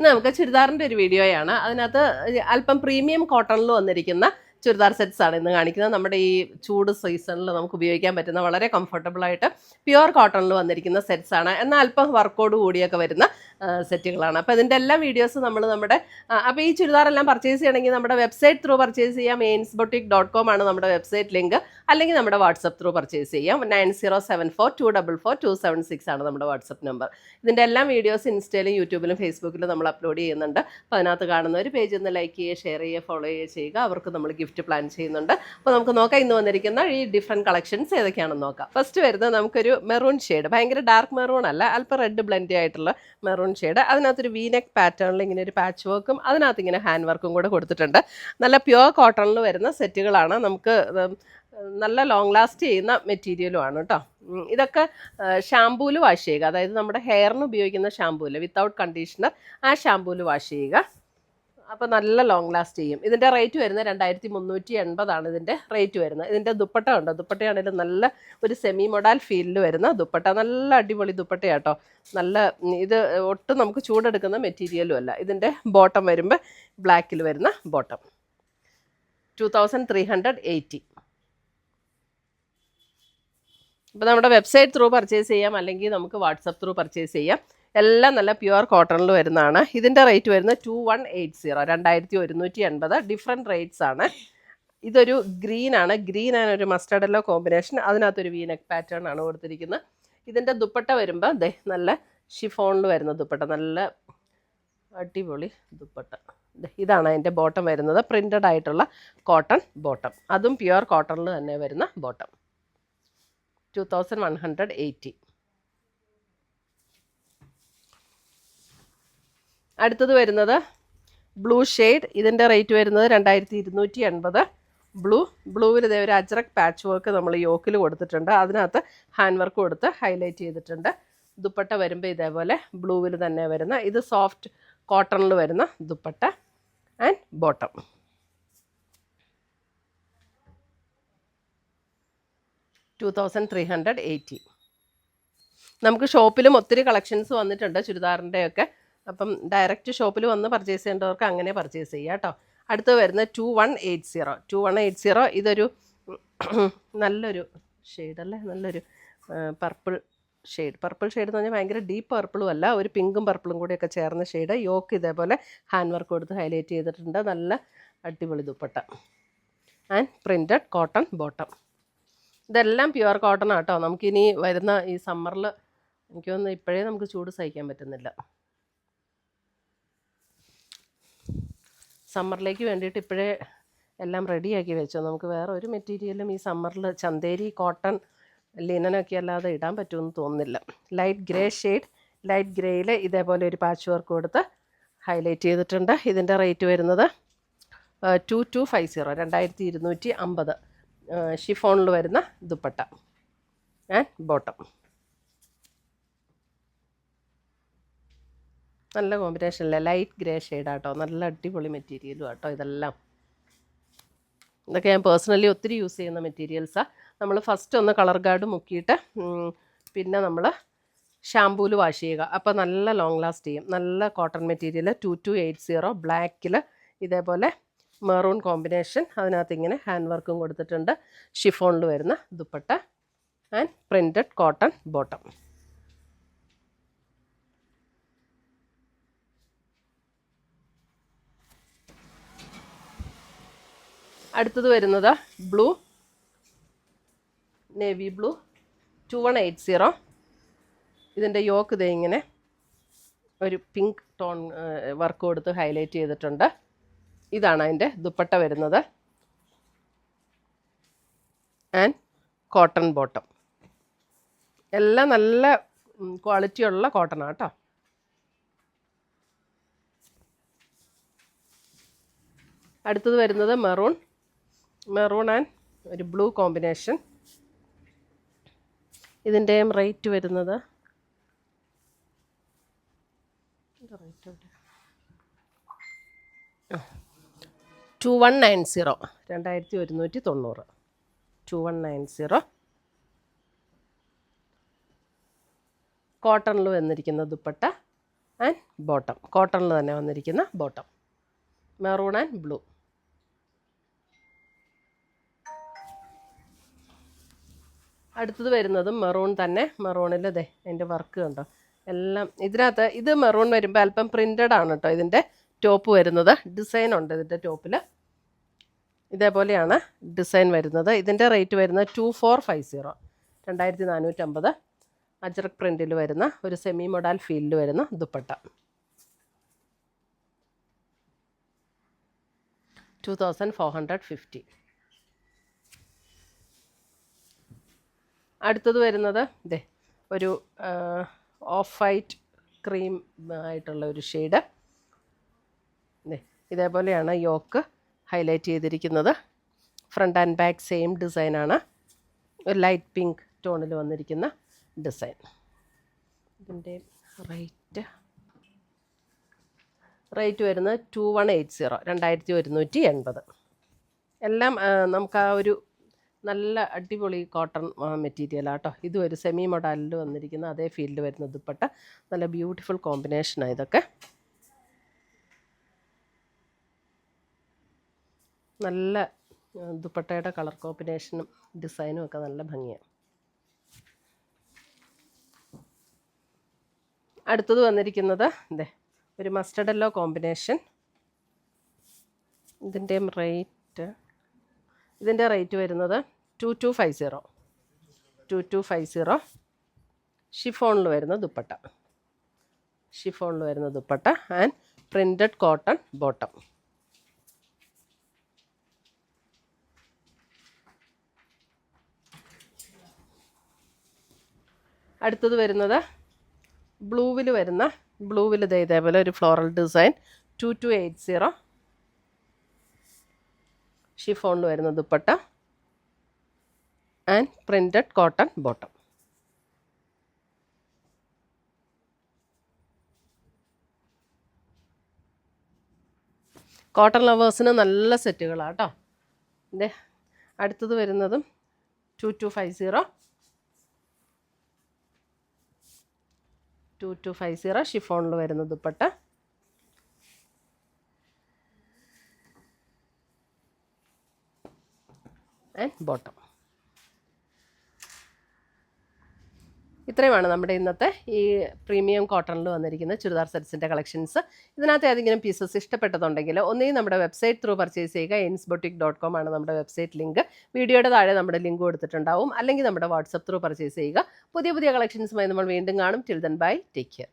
നമുക്ക് ചുരിദാറിൻ്റെ ഒരു വീഡിയോയാണ്. അതിനകത്ത് അല്പം പ്രീമിയം കോട്ടണിൽ വന്നിരിക്കുന്ന ചുരിദാർ സെറ്റ്സ് ആണ് ഇന്ന് കാണിക്കുന്നത്. നമ്മുടെ ഈ ചൂട് സീസണിൽ നമുക്ക് ഉപയോഗിക്കാൻ പറ്റുന്ന വളരെ കംഫർട്ടബിൾ ആയിട്ട് പ്യുവർ കോട്ടണിൽ വന്നിരിക്കുന്ന സെറ്റ്സ് ആണ്. എന്നാൽ അല്പം വർക്കോട് കൂടിയൊക്കെ വരുന്ന സെറ്റുകളാണ്. അപ്പോൾ ഇതിൻ്റെ എല്ലാ വീഡിയോസ് നമ്മൾ നമ്മുടെ അപ്പോൾ ഈ ചുരിദാറെല്ലാം പർച്ചേസ് ചെയ്യണമെങ്കിൽ നമ്മുടെ വെബ്സൈറ്റ് ത്രൂ പർച്ചേസ് ചെയ്യാം. ainsboutique.com ആണ് നമ്മുടെ വെബ്സൈറ്റ് ലിങ്ക്. അല്ലെങ്കിൽ നമ്മുടെ വാട്സപ്പ് ത്രൂ പർച്ചേസ് ചെയ്യാം. 9074242276 ആണ് നമ്മുടെ വാട്സപ്പ് നമ്പർ. ഇതിൻ്റെ എല്ലാ വീഡിയോസ് ഇൻസ്റ്റയിലും യൂട്യൂബിലും ഫേസ്ബുക്കിലും നമ്മൾ അപ്ലോഡ് ചെയ്യുന്നുണ്ട്. അപ്പോൾ അതിനകത്ത് കാണുന്ന ഒരു പേജ് ഒന്ന് ലൈക്ക് ചെയ്യുക, ഷെയർ ചെയ്യുക, ഫോളോ ചെയ്യുക. അവർക്ക് നമ്മൾ ഗിഫ്റ്റ് പ്ലാൻ ചെയ്യുന്നുണ്ട്. അപ്പോൾ നമുക്ക് നോക്കാം ഇന്ന് വന്നിരിക്കുന്ന ഈ ഡിഫറെൻറ്റ് കളക്ഷൻസ് ഏതൊക്കെയാണെന്ന് നോക്കാം. ഫസ്റ്റ് വരുന്നത് നമുക്കൊരു മെറൂൺ ഷെയ്ഡ്, ഭയങ്കര ഡാർക്ക് മെറൂൺ അല്ല, അല്പം റെഡ് ബ്ലെൻഡ് ആയിട്ടുള്ള മെറൂൺ ഷെയ്ഡ്. അതിനകത്തൊരു വീനെക്ക് പാറ്റേണിൽ ഇങ്ങനെ ഒരു പാച്ച് വർക്കും അതിനകത്ത് ഇങ്ങനെ ഹാൻഡ് വർക്കും കൂടെ കൊടുത്തിട്ടുണ്ട്. നല്ല പ്യുവർ കോട്ടണിൽ വരുന്ന സെറ്റുകളാണ്. നമുക്ക് നല്ല ലോങ് ലാസ്റ്റ് ചെയ്യുന്ന മെറ്റീരിയലും ആണ് കേട്ടോ. ഇതൊക്കെ ഷാമ്പൂവിൽ വാഷ് ചെയ്യുക, അതായത് നമ്മുടെ ഹെയറിന് ഉപയോഗിക്കുന്ന ഷാമ്പൂവിൽ വിത്തൗട്ട് കണ്ടീഷണർ ആ ഷാമ്പൂവിൽ വാഷ് ചെയ്യുക. അപ്പോൾ നല്ല ലോങ് ലാസ്റ്റ് ചെയ്യും. ഇതിൻ്റെ റേറ്റ് വരുന്നത് 2380 ഇതിൻ്റെ റേറ്റ് വരുന്നത്. ഇതിൻ്റെ ദുപ്പട്ട ഉണ്ട്. ദുപ്പട്ടയാണെങ്കിലും നല്ല ഒരു സെമി മൊഡാൽ ഫീലിൽ വരുന്ന ദുപ്പട്ട, നല്ല അടിപൊളി ദുപ്പട്ടയാട്ടോ. നല്ല ഇത് ഒട്ടും നമുക്ക് ചൂടെടുക്കുന്ന മെറ്റീരിയലും അല്ല. ഇതിൻ്റെ ബോട്ടം വരുമ്പോൾ ബ്ലാക്കിൽ വരുന്ന ബോട്ടം 2380. അപ്പോൾ നമ്മുടെ വെബ്സൈറ്റ് ത്രൂ പർച്ചേസ് ചെയ്യാം, അല്ലെങ്കിൽ നമുക്ക് വാട്സപ്പ് ത്രൂ പർച്ചേസ് ചെയ്യാം. എല്ലാം നല്ല പ്യുവർ കോട്ടണിൽ വരുന്നതാണ്. ഇതിൻ്റെ റേറ്റ് വരുന്നത് 2180, 2180. ഡിഫറെൻറ്റ് റേറ്റ്സ് ആണ്. ഇതൊരു ഗ്രീൻ ആണ്, ഗ്രീൻ ആൻഡ് ഒരു മസ്റ്റർഡ് യെല്ലോ കോമ്പിനേഷൻ. അതിനകത്തൊരു വീനെക്ക് പാറ്റേൺ ആണ് കൊടുത്തിരിക്കുന്നത്. ഇതിൻ്റെ ദുപ്പട്ട വരുമ്പോൾ നല്ല ഷിഫോണിൽ വരുന്ന ദുപ്പട്ട, നല്ല അടിപൊളി ദുപ്പട്ട. ഇതാണ് അതിൻ്റെ ബോട്ടം വരുന്നത്, പ്രിൻ്റഡ് ആയിട്ടുള്ള കോട്ടൺ ബോട്ടം. അതും പ്യുവർ കോട്ടണിൽ തന്നെ വരുന്ന ബോട്ടം 2180. അടുത്തത് വരുന്നത് ബ്ലൂ ഷെയ്ഡ്. ഇതിൻ്റെ റേറ്റ് വരുന്നത് 2280. ബ്ലൂവിൽ ഇതേ ഒരു അജ്രക് പാച്ച് വർക്ക് നമ്മൾ യോക്കിൽ കൊടുത്തിട്ടുണ്ട്. അതിനകത്ത് ഹാൻഡ് വർക്ക് കൊടുത്ത് ഹൈലൈറ്റ് ചെയ്തിട്ടുണ്ട്. ദുപ്പട്ട വരുമ്പോൾ ഇതേപോലെ ബ്ലൂവിൽ തന്നെ വരുന്ന, ഇത് സോഫ്റ്റ് കോട്ടണിൽ വരുന്ന ദുപ്പട്ട ആൻഡ് ബോട്ടം. $2380. നമുക്ക് ഷോപ്പിലും ഒത്തിരി കളക്ഷൻസ് വന്നിട്ടുണ്ട് ചുരിദാറിൻ്റെയൊക്കെ. അപ്പം ഡയറക്റ്റ് ഷോപ്പിൽ വന്ന് പർച്ചേസ് ചെയ്യേണ്ടവർക്ക് അങ്ങനെ പർച്ചേസ് ചെയ്യാം കേട്ടോ. അടുത്ത് വരുന്നത് 2180. ഇതൊരു നല്ലൊരു ഷെയ്ഡല്ലേ, നല്ലൊരു പർപ്പിൾ ഷെയ്ഡ് എന്ന് പറഞ്ഞാൽ ഭയങ്കര ഡീപ്പ് പർപ്പിളും അല്ല, ഒരു പിങ്കും പർപ്പിളും കൂടിയൊക്കെ ചേർന്ന ഷെയ്ഡ്. യോക്ക് ഇതേപോലെ ഹാൻഡ് വർക്ക് കൊടുത്ത് ഹൈലൈറ്റ് ചെയ്തിട്ടുണ്ട്. നല്ല അടിപൊളി dupatta and printed cotton bottom. ഇതെല്ലാം പ്യുവർ കോട്ടൺ ആട്ടോ. നമുക്കിനി വരുന്ന ഈ സമ്മറിൽ എനിക്ക് തോന്നുന്നു ഇപ്പോഴേ നമുക്ക് ചൂട് സഹിക്കാൻ പറ്റുന്നില്ല. സമ്മറിലേക്ക് വേണ്ടിയിട്ട് ഇപ്പോഴേ എല്ലാം റെഡിയാക്കി വെച്ചോ. നമുക്ക് വേറെ ഒരു മെറ്റീരിയലും ഈ സമ്മറിൽ ചന്തേരി കോട്ടൺ ലിനനൊക്കെ അല്ലാതെ ഇടാൻ പറ്റുമെന്ന് തോന്നുന്നില്ല. ലൈറ്റ് ഗ്രേ ഷെയ്ഡ്, ലൈറ്റ് ഗ്രേയിൽ ഇതേപോലെ ഒരു പാച്ച് വർക്ക് കൊടുത്ത് ഹൈലൈറ്റ് ചെയ്തിട്ടുണ്ട്. ഇതിൻ്റെ റേറ്റ് വരുന്നത് 2250, 2250. ഷിഫോണിൽ വരുന്ന ദുപ്പട്ട ആൻഡ് ബോട്ടം. നല്ല കോമ്പിനേഷനല്ലേ, ലൈറ്റ് ഗ്രേ ഷെയ്ഡാട്ടോ. നല്ല അടിപൊളി മെറ്റീരിയലും ആട്ടോ ഇതെല്ലാം. ഇതൊക്കെ ഞാൻ പേഴ്സണലി ഒത്തിരി യൂസ് ചെയ്യുന്ന മെറ്റീരിയൽസാണ്. നമ്മൾ ഫസ്റ്റ് ഒന്ന് കളർ ഗാർഡ് മുക്കിയിട്ട് പിന്നെ നമ്മൾ ഷാമ്പൂവിൽ വാഷ് ചെയ്യുക. അപ്പോൾ നല്ല ലോങ് ലാസ്റ്റ് ചെയ്യും. നല്ല കോട്ടൺ മെറ്റീരിയൽ 2280. ബ്ലാക്കിൽ ഇതേപോലെ മെറൂൺ കോമ്പിനേഷൻ, അതിനകത്ത് ഇങ്ങനെ ഹാൻഡ് വർക്കും കൊടുത്തിട്ടുണ്ട്. ഷിഫോണിൽ വരുന്ന dupatta and printed cotton bottom. അടുത്തത് വരുന്നത് ബ്ലൂ, നേവി ബ്ലൂ 2180. ഇതിൻ്റെ യോക്ക് ഇതേ ഇങ്ങനെ ഒരു പിങ്ക് ടോൺ വർക്ക് കൊടുത്ത് ഹൈലൈറ്റ് ചെയ്തിട്ടുണ്ട്. ഇതാണ് അതിൻ്റെ ദുപ്പട്ട വരുന്നത് ആൻഡ് കോട്ടൺ ബോട്ടം. എല്ലാം നല്ല ക്വാളിറ്റിയുള്ള കോട്ടണാണ് കേട്ടോ. അടുത്തത് വരുന്നത് മെറൂൺ ആൻഡ് ഒരു ബ്ലൂ കോമ്പിനേഷൻ. ഇതിൻ്റെയും റേറ്റ് വരുന്നത് 2190, 2190. 2190. കോട്ടണിൽ വന്നിരിക്കുന്ന ദുപ്പട്ട ആൻഡ് ബോട്ടം. കോട്ടണിൽ തന്നെ വന്നിരിക്കുന്ന ബോട്ടം, മെറൂൺ ആൻഡ് ബ്ലൂ. അടുത്തത് വരുന്നതും മെറൂൺ തന്നെ. മെറൂണിൽ ദേ അതിൻ്റെ വർക്ക് കണ്ടോ, എല്ലാം ഇതിനകത്ത്. ഇത് മെറൂൺ വരുമ്പോൾ അല്പം പ്രിൻറ്റഡ് ആണ് കേട്ടോ ഇതിൻ്റെ ടോപ്പ് വരുന്നത്. ഡിസൈൻ ഉണ്ട് ഇതിൻ്റെ ടോപ്പിൽ, ഇതേപോലെയാണ് ഡിസൈൻ വരുന്നത്. ഇതിൻ്റെ റേറ്റ് വരുന്നത് 2450, 2450. അജ്രക് പ്രിൻറ്റിൽ വരുന്ന ഒരു സെമി മൊഡാൽ ഫീലിൽ വരുന്ന ദുപ്പട്ട, 2450. അടുത്തത് വരുന്നത് ഇതേ ഒരു ഓഫ് വൈറ്റ് ക്രീം ആയിട്ടുള്ള ഒരു ഷെയ്ഡ്. ഇതേപോലെയാണ് യോക്ക് ഹൈലൈറ്റ് ചെയ്തിരിക്കുന്നത്. ഫ്രണ്ട് ആൻഡ് ബാക്ക് സെയിം ഡിസൈനാണ്. ഒരു ലൈറ്റ് പിങ്ക് ടോണിൽ വന്നിരിക്കുന്ന ഡിസൈൻ. ഇതിൻ്റെ റേറ്റ് വരുന്നത് 2180, 2180. എല്ലാം നമുക്ക് ആ ഒരു നല്ല അടിപൊളി കോട്ടൺ മെറ്റീരിയലാണ് കേട്ടോ. ഇതും ഒരു സെമി മൊഡാലിൽ വന്നിരിക്കുന്ന അതേ ഫീൽഡിൽ വരുന്ന ദുപ്പട്ട. നല്ല ബ്യൂട്ടിഫുൾ കോമ്പിനേഷനാണ് ഇതൊക്കെ. നല്ല ദുപ്പട്ടയുടെ കളർ കോമ്പിനേഷനും ഡിസൈനും ഒക്കെ നല്ല ഭംഗിയാണ്. അടുത്തത് വന്നിരിക്കുന്നത് ഇതേ ഒരു മസ്റ്റർഡ് യെല്ലോ കോമ്പിനേഷൻ. ഇതിൻ്റെ റേറ്റ് വരുന്നത് 2250. ഷിഫോണിൽ വരുന്ന dupatta and printed cotton bottom. അടുത്തത് വരുന്നത് ബ്ലൂവിൽ ഇതേപോലെ ഒരു ഫ്ലോറൽ ഡിസൈൻ, 2280. ഷിഫോണിൽ വരുന്ന dupatta and printed cotton bottom. Cotton ലവേഴ്സിന് നല്ല സെറ്റുകളാണ് കേട്ടോ. അടുത്തത് വരുന്നതും 2250. ഷിഫോണിൽ വരുന്ന ദുപ്പട്ട ആൻഡ് ബോട്ടം. ഇത്രയുമാണ് നമ്മുടെ ഇന്നത്തെ ഈ പ്രീമിയം കോട്ടണിൽ വന്നിരിക്കുന്ന ചുരിദാർ സെറ്റ്സിൻ്റെ കളക്ഷൻസ്. ഇതിനകത്ത് ഏതെങ്കിലും പീസസ് ഇഷ്ടപ്പെട്ടതുണ്ടെങ്കിൽ ഒന്നെങ്കിൽ നമ്മുടെ വെബ്സൈറ്റ് ത്രൂ പർച്ചേസ് ചെയ്യുക. ensboutique.com ആണ് നമ്മുടെ വെബ്സൈറ്റ് ലിങ്ക്. വീഡിയോയുടെ താഴെ നമ്മുടെ ലിങ്ക് കൊടുത്തിട്ടുണ്ടാവും. അല്ലെങ്കിൽ നമ്മുടെ വാട്സപ്പ് ത്രൂ പർച്ചേസ് ചെയ്യുക. പുതിയ കളക്ഷൻസുമായി നമ്മൾ വീണ്ടും കാണും. Till then bye, take care.